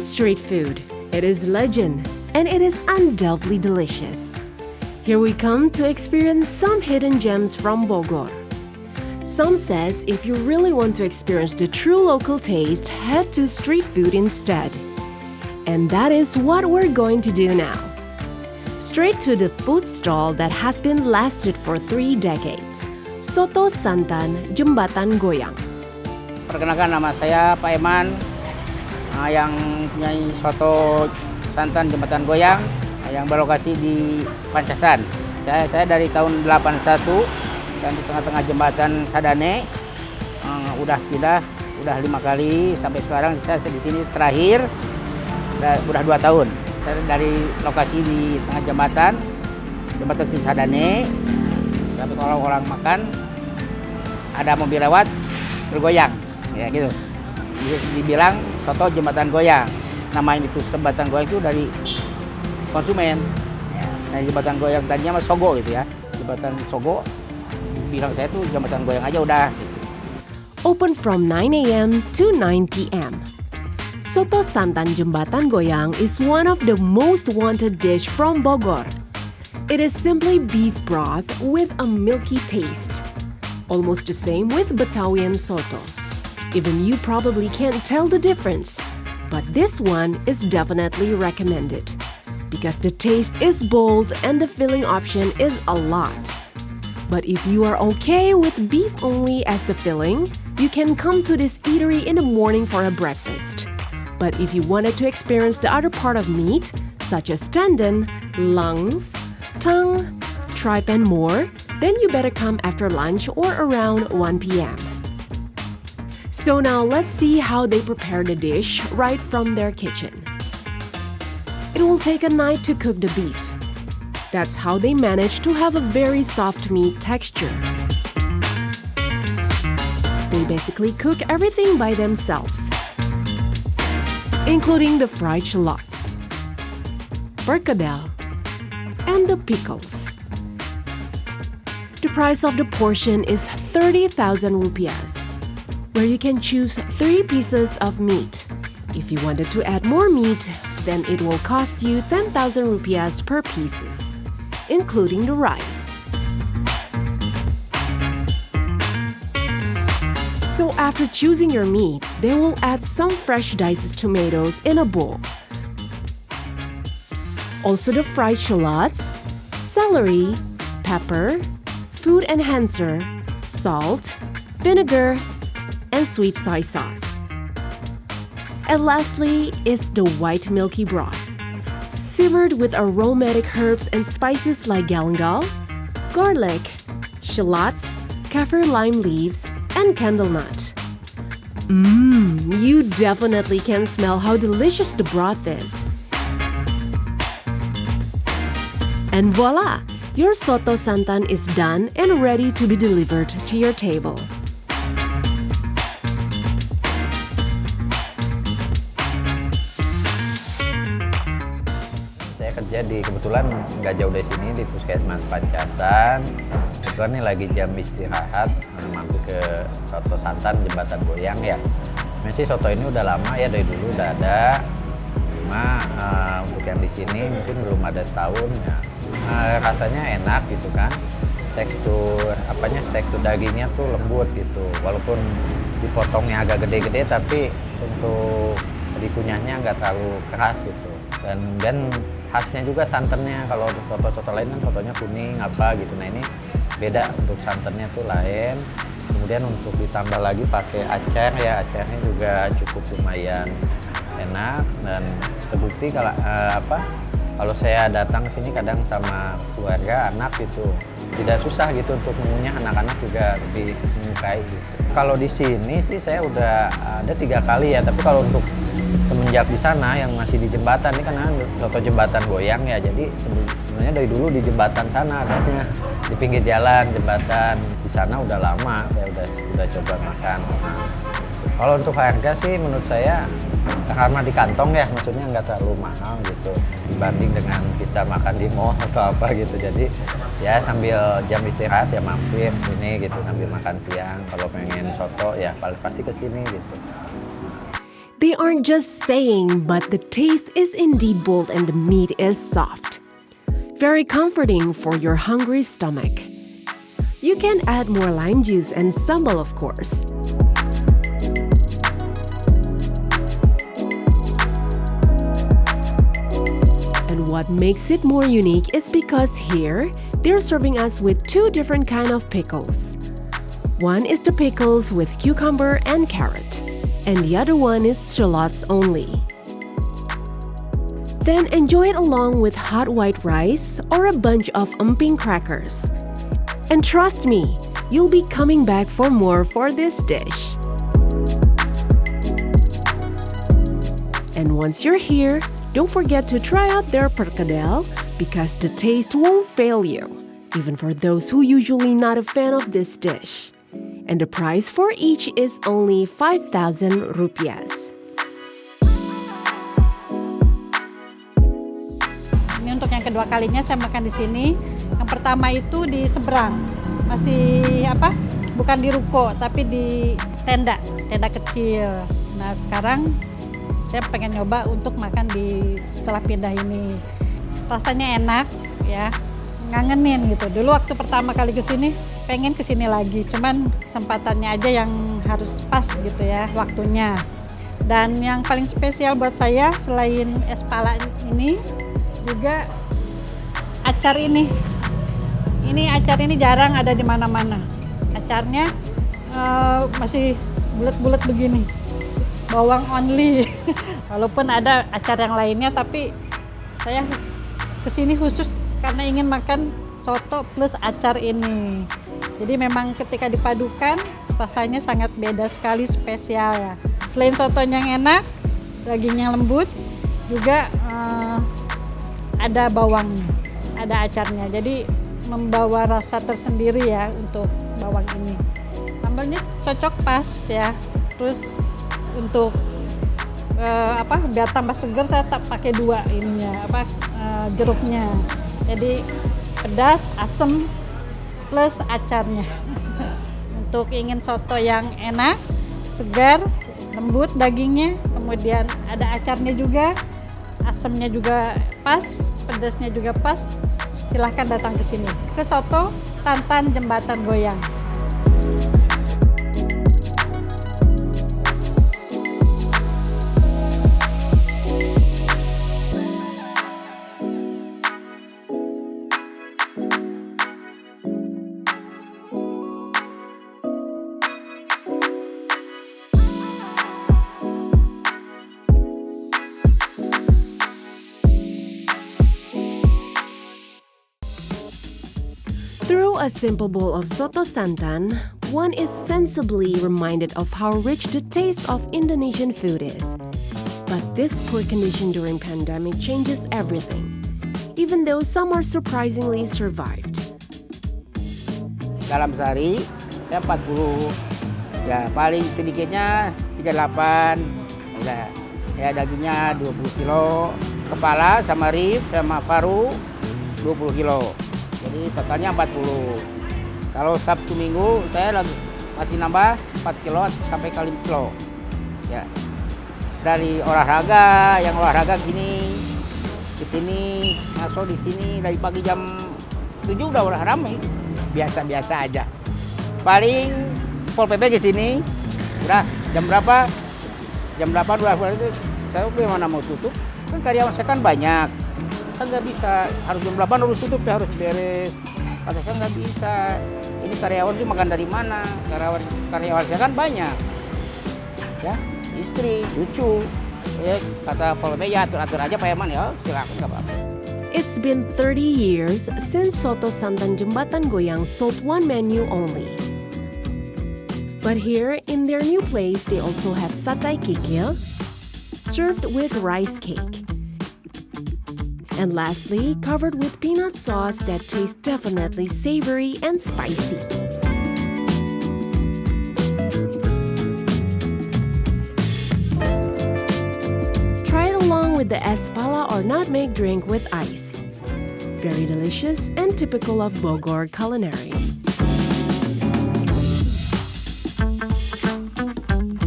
is street food. It is legend, and it is undoubtedly delicious. Here we come to experience some hidden gems from Bogor. Some says if you really want to experience the true local taste, head to street food instead. And that is what we're going to do now. Straight to the food stall that has been lasted for 3 decades. Soto Santan Jembatan Goyang. Perkenalkan, nama saya Pak Eman, yang punya soto santan Jembatan Goyang yang berlokasi di Pancasan. Saya dari tahun 81 dan di tengah-tengah jembatan Sadane. Udah 5 kali sampai sekarang saya di sini terakhir udah 2 tahun. Saya dari lokasi di tengah jembatan Sadane. Tapi kalau orang makan ada mobil lewat bergoyang, ya gitu. Dibilang soto Jembatan Goyang. Nama itu Jembatan Goyang itu dari konsumen. Ya, dari Jembatan Goyang tadinya mas Sogo gitu ya. Jembatan Sogo bilang saya tuh Jembatan Goyang aja udah. Open from 9 a.m. to 9 p.m. Soto Santan Jembatan Goyang is one of the most wanted dish from Bogor. It is simply beef broth with a milky taste. Almost the same with Betawian soto. Even you probably can't tell the difference. But this one is definitely recommended. Because the taste is bold and the filling option is a lot. But if you are okay with beef only as the filling, you can come to this eatery in the morning for a breakfast. But if you wanted to experience the other part of meat, such as tendon, lungs, tongue, tripe and more, then you better come after lunch or around 1 p.m. So now let's see how they prepare the dish right from their kitchen. It will take a night to cook the beef. That's how they manage to have a very soft meat texture. They basically cook everything by themselves, including the fried shallots, perkedel, and the pickles. The price of the portion is 30,000 rupiahs, where you can choose 3 pieces of meat. If you wanted to add more meat, then it will cost you 10,000 rupiahs per pieces, including the rice. So after choosing your meat, they will add some fresh diced tomatoes in a bowl. Also the fried shallots, celery, pepper, food enhancer, salt, vinegar, and sweet soy sauce. And lastly is the white milky broth, simmered with aromatic herbs and spices like galangal, garlic, shallots, kaffir lime leaves, and candle nut. You definitely can smell how delicious the broth is. And voila! Your soto santan is done and ready to be delivered to your table. Saya kerja kebetulan nggak jauh dari sini di Puskesmas Pancasan. Kebetulan ini lagi jam istirahat, mampir ke soto santan Jembatan Goyang ya. Memang soto ini udah lama ya, dari dulu udah ada. Cuma untuk yang di sini mungkin belum ada setahun ya. Rasanya enak gitu kan. Tekstur dagingnya tuh lembut gitu. Walaupun dipotongnya agak gede-gede, tapi untuk dikunyahnya nggak terlalu keras gitu. Dan khasnya juga santannya. Kalau soto-soto lain kan sotonya kuning apa gitu. Nah ini beda, untuk santannya tuh lain. Kemudian untuk ditambah lagi pakai acar ya, acarnya juga cukup lumayan enak. Dan terbukti kalau saya datang ke sini kadang sama keluarga, anak gitu, tidak susah gitu untuk mengunyah, anak-anak juga lebih menyukai gitu. Kalau di sini sih saya udah ada 3 kali ya, tapi kalau untuk semenjak di sana yang masih di jembatan ini karena soto Jembatan Goyang ya, jadi sebenarnya dari dulu di jembatan sana adanya, di pinggir jalan jembatan di sana udah lama saya udah coba makan. Nah, kalau untuk harga sih menurut saya karena di kantong ya, maksudnya nggak terlalu mahal gitu dibanding dengan kita makan di mall atau apa gitu. Jadi ya sambil jam istirahat ya mampir sini gitu, sambil makan siang. Kalau pengen soto ya pasti ke sini gitu. They aren't just saying, but the taste is indeed bold and the meat is soft. Very comforting for your hungry stomach. You can add more lime juice and sambal, of course. And what makes it more unique is because here, they're serving us with two different kind of pickles. One is the pickles with cucumber and carrot, and the other one is shallots only. Then enjoy it along with hot white rice or a bunch of emping crackers. And trust me, you'll be coming back for more for this dish. And once you're here, don't forget to try out their perkedel because the taste won't fail you, even for those who usually not a fan of this dish. And the price for each is only 5,000 rupiahs. Ini untuk yang kedua kalinya saya makan di sini. Yang pertama itu di seberang, masih bukan di ruko, tapi di tenda kecil. Nah sekarang saya pengen nyoba untuk makan setelah pindah ini. Rasanya enak ya, ngangenin gitu. Dulu waktu pertama kali kesini, pengen kesini lagi, cuman kesempatannya aja yang harus pas gitu ya waktunya. Dan yang paling spesial buat saya selain es pala ini juga acar ini. Acar ini jarang ada di mana-mana. Acarnya masih bulat-bulat begini, bawang only. Walaupun ada acar yang lainnya, tapi saya kesini khusus karena ingin makan soto plus acar ini. Jadi memang ketika dipadukan rasanya sangat beda sekali, spesial ya. Selain sotonya yang enak, dagingnya lembut, juga ada bawangnya, ada acarnya. Jadi membawa rasa tersendiri ya untuk bawang ini. Sambalnya cocok pas ya. Terus untuk biar tambah segar saya tak pakai dua jeruknya. Jadi pedas, asam plus acarnya. Untuk ingin soto yang enak, segar, lembut dagingnya, kemudian ada acarnya juga, asamnya juga pas, pedasnya juga pas. Silahkan datang ke sini, ke Soto Santan Jembatan Goyang. Through a simple bowl of soto santan, one is sensibly reminded of how rich the taste of Indonesian food is. But this poor condition during pandemic changes everything, even though some are surprisingly survived. Dalam sehari saya 40, ya paling sedikitnya 38, ya dagingnya 20 kilo, kepala sama rib sama paru 20 kilo. Jadi totalnya 40. Kalau Sabtu Minggu saya masih nambah 4 kilo sampai kali kilo. Ya. Dari olahraga, yang olahraga gini ke sini, masuk di sini dari pagi jam 7 udah ramai. Biasa-biasa aja. Paling Pol PP ke sini udah jam berapa? Jam 8 udah itu saya gimana mau tutup? Kan karyawan saya kan banyak. Saya nggak bisa, harus jam 8 harus tutup, ya harus beres. Kata saya nggak bisa, ini karyawan sih makan dari mana? Karyawan saya kan banyak, ya istri, cucu. Ya kata Pol PP ya atur aja Pak Eman ya, silakan nggak apa-apa. It's been 30 years since Soto Santan Jembatan Goyang sold one menu only. But here in their new place, they also have satay kikil, served with rice cake. And lastly, covered with peanut sauce that tastes definitely savory and spicy. Try it along with the es pala or nutmeg drink with ice. Very delicious and typical of Bogor culinary.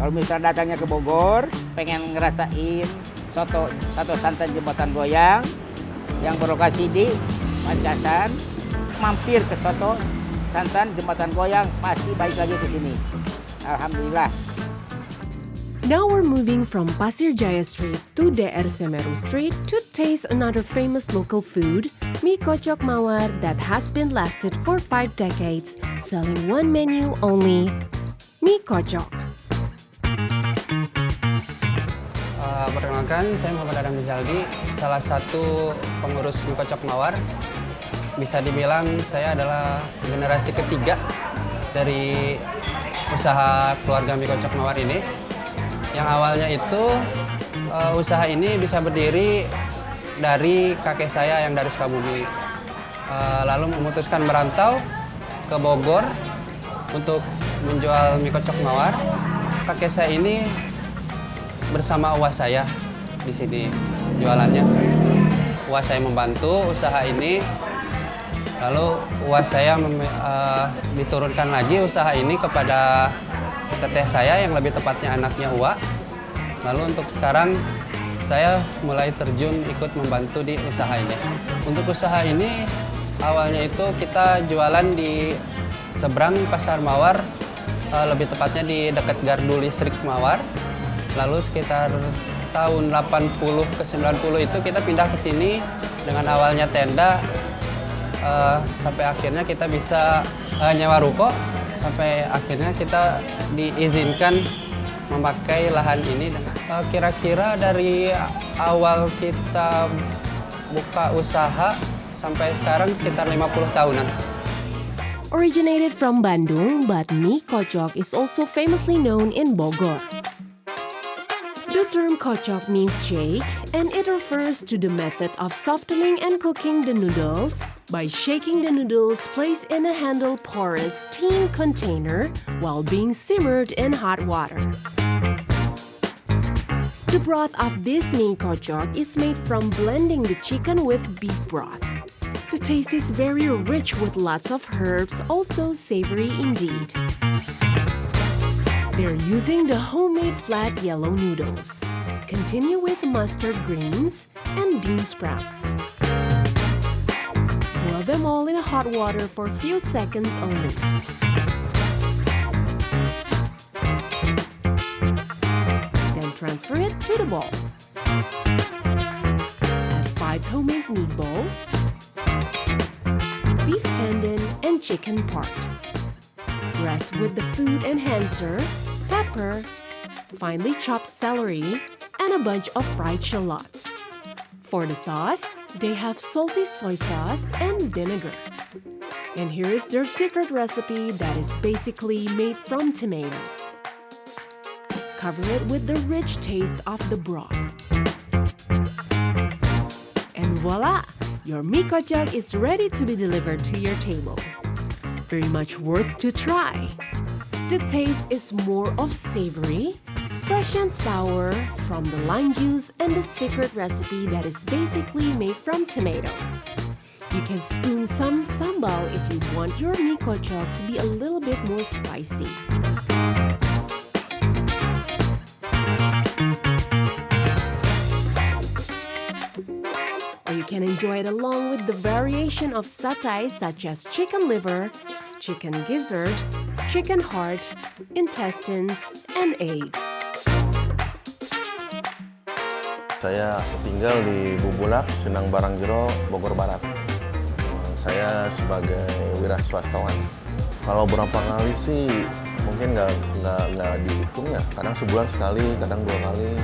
Kalau Kalau misalnya datangnya ke Bogor, pengen ngerasain soto santan jembatan goyang yang berlokasi di Pancasan, mampir ke soto santan jembatan goyang, pasti balik lagi ke sini. Alhamdulillah. Now we're moving from Pasir Jaya Street to DR Semeru Street to taste another famous local food, mie kocok mawar that has been lasted for 5 decades, selling one menu only, mie kocok. Perkenalkan, saya Muhammad Adam Rizaldi, salah satu pengurus mie kocok mawar. Bisa dibilang saya adalah generasi ketiga dari usaha keluarga mie kocok mawar ini. Yang awalnya itu usaha ini bisa berdiri dari kakek saya yang dari Sukabumi. Lalu memutuskan merantau ke Bogor untuk menjual mie kocok mawar. Kakek saya ini bersama uas saya di sini jualannya. Uas saya membantu usaha ini. Lalu uas saya diturunkan lagi usaha ini kepada teteh saya yang lebih tepatnya anaknya Uwa. Lalu untuk sekarang saya mulai terjun ikut membantu di usaha ini. Untuk usaha ini awalnya itu kita jualan di seberang Pasar Mawar, lebih tepatnya di dekat gardu listrik Mawar. Lalu sekitar tahun 80 ke 90 itu kita pindah ke sini dengan awalnya tenda, sampai akhirnya kita bisa nyewa ruko, sampai akhirnya kita diizinkan memakai lahan ini. Kira-kira dari awal kita buka usaha sampai sekarang sekitar 50 tahunan. Originated from Bandung, but mie kocok is also famously known in Bogor. The term kocok means shake, and it refers to the method of softening and cooking the noodles by shaking the noodles placed in a handle porous steam container while being simmered in hot water. The broth of this mie kocok is made from blending the chicken with beef broth. The taste is very rich with lots of herbs, also savory indeed. They're using the homemade flat yellow noodles. Continue with mustard greens and bean sprouts. Boil them all in hot water for a few seconds only. Then transfer it to the bowl. Add 5 homemade meatballs, beef tendon, and chicken part. Dress with the food enhancer, pepper, finely chopped celery, and a bunch of fried shallots. For the sauce, they have salty soy sauce and vinegar. And here is their secret recipe that is basically made from tomato. Cover it with the rich taste of the broth. And voila! Your mie kocok is ready to be delivered to your table. Very much worth to try. The taste is more of savory, fresh and sour from the lime juice and the secret recipe that is basically made from tomato. You can spoon some sambal if you want your mie kocok to be a little bit more spicy. Or you can enjoy it along with the variation of satay such as chicken liver, chicken gizzard, chicken heart, intestines, and egg. Saya tinggal di Bubulak, Sindang Barangjero, Bogor Barat. Saya sebagai wira swastawan. Kalau berapa kali sih mungkin nggak dihitung ya. Kadang sebulan sekali, kadang 2 kali.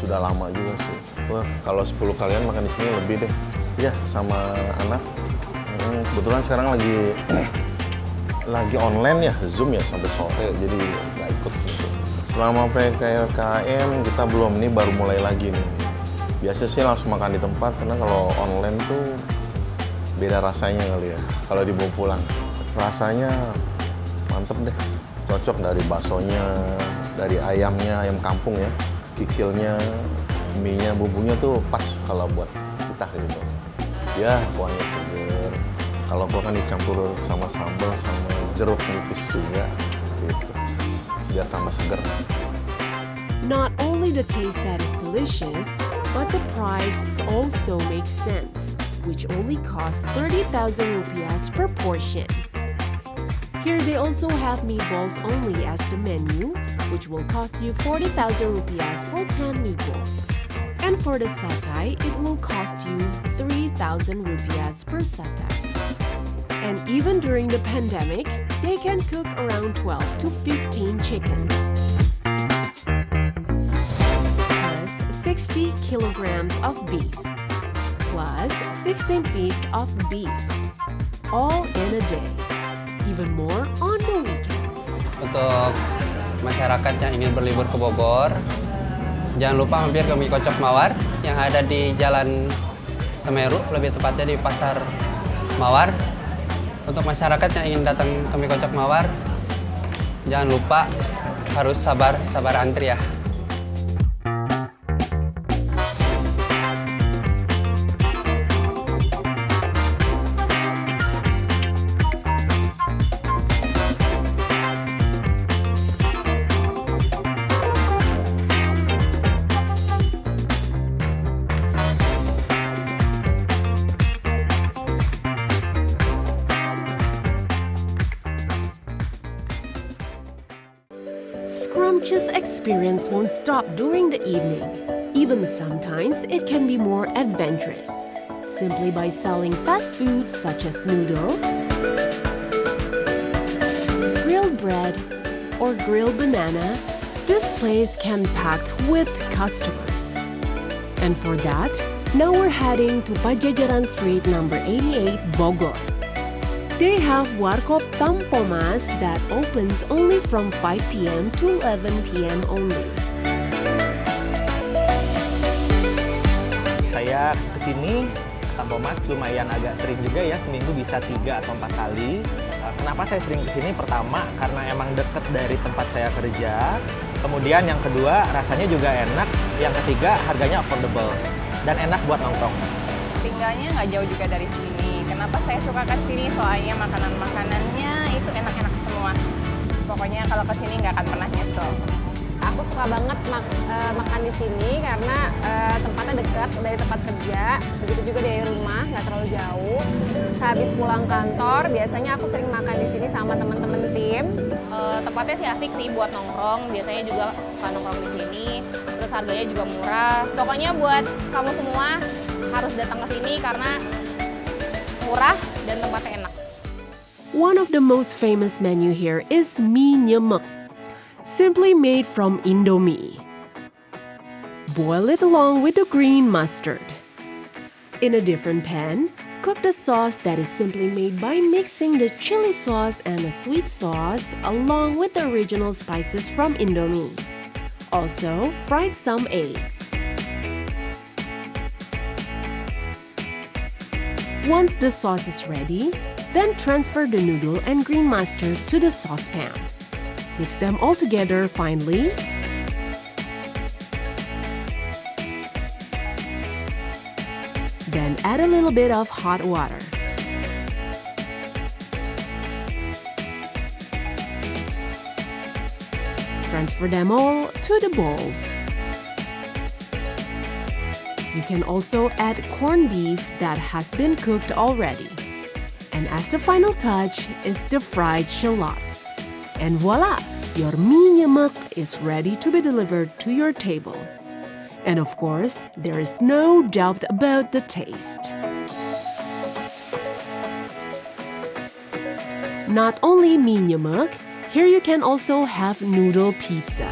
Sudah lama juga sih. Wah, kalau 10 kalian makan di sini lebih deh. Iya, sama anak. Kebetulan sekarang lagi online ya, Zoom ya sampai sore, jadi nggak ikut gitu. Selama PPKM kita belum, nih baru mulai lagi nih. Biasa sih langsung makan di tempat, karena kalau online tuh beda rasanya kali ya. Kalau dibawa pulang, rasanya mantep deh. Cocok dari baksonya, dari ayamnya, ayam kampung ya. Kikilnya, mie-nya, bumbunya tuh pas kalau buat kita gitu. Ya, kuahnya seger. Kalau gua kan dicampur sama sambal sama jeruk nipis juga gitu. Biar tambah seger. Not only the taste that is delicious, but the price also makes sense, which only costs 30,000 rupiahs per portion. Here they also have meatballs only as the menu, which will cost you 40,000 rupiahs for 10 meatballs. And for the satay, it will cost you 3,000 rupiahs per satay. And even during the pandemic, they can cook around 12 to 15 chickens. Plus 60 kilograms of beef. Plus 16 feet of beef. All in a day. Even more on the weekend. Untuk masyarakat yang ingin berlibur ke Bogor, jangan lupa mampir ke Mie Kocok Mawar yang ada di Jalan Semeru, lebih tepatnya di Pasar Mawar. Untuk masyarakat yang ingin datang ke Mie Kocok Mawar, jangan lupa harus sabar antri ya. Scrumptious experience won't stop during the evening. Even sometimes it can be more adventurous. Simply by selling fast foods such as noodle, grilled bread, or grilled banana, this place can be packed with customers. And for that, now we're heading to Pajajaran Street number 88, Bogor. They have Warkop Tampomas that opens only from 5 p.m. to 11 p.m. only. Saya kesini Tampomas lumayan agak sering juga ya, seminggu bisa 3 atau 4 kali. Kenapa saya sering kesini? Pertama, karena emang deket dari tempat saya kerja. Kemudian yang kedua, rasanya juga enak. Yang ketiga, harganya affordable dan enak buat nongkrong. Tinggalnya nggak jauh juga dari sini. Kenapa saya suka ke sini? Soalnya makanan-makanannya itu enak-enak semua. Pokoknya kalau ke sini nggak akan pernah nyesel. Aku suka banget makan di sini karena tempatnya dekat dari tempat kerja, begitu juga dari rumah, nggak terlalu jauh. Habis pulang kantor, biasanya aku sering makan di sini sama teman-teman tim. Tempatnya sih asik sih buat nongkrong. Biasanya juga suka nongkrong di sini. Terus harganya juga murah. Pokoknya buat kamu semua harus datang ke sini karena murah dan tempatnya enak. One of the most famous menu here is mie nyemek, simply made from Indomie. Boil it along with the green mustard. In a different pan, cook the sauce that is simply made by mixing the chili sauce and the sweet sauce along with the original spices from Indomie. Also, fried some eggs. Once the sauce is ready, then transfer the noodle and green mustard to the saucepan. Mix them all together finely. Then add a little bit of hot water. Transfer them all to the bowls. You can also add corned beef that has been cooked already. And as the final touch is the fried shallots. And voila! Your mie nyemek is ready to be delivered to your table. And of course, there is no doubt about the taste. Not only mie nyemek, here you can also have noodle pizza.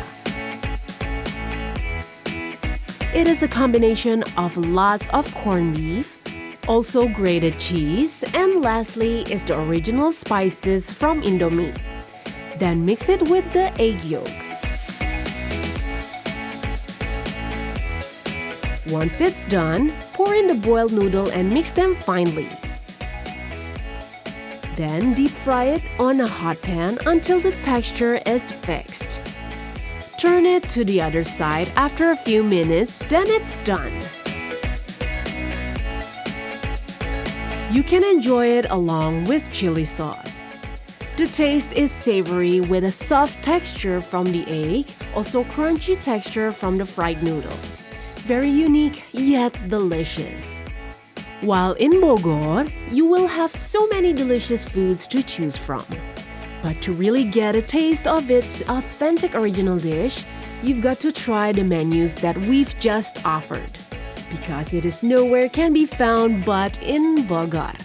It is a combination of lots of corned beef, also grated cheese, and lastly is the original spices from Indomie. Then mix it with the egg yolk. Once it's done, pour in the boiled noodle and mix them finely. Then deep fry it on a hot pan until the texture is fixed. Turn it to the other side after a few minutes, then it's done. You can enjoy it along with chili sauce. The taste is savory with a soft texture from the egg, also crunchy texture from the fried noodle. Very unique yet delicious. While in Bogor, you will have so many delicious foods to choose from. But to really get a taste of its authentic original dish, you've got to try the menus that we've just offered, because it is nowhere can be found but in Bogor.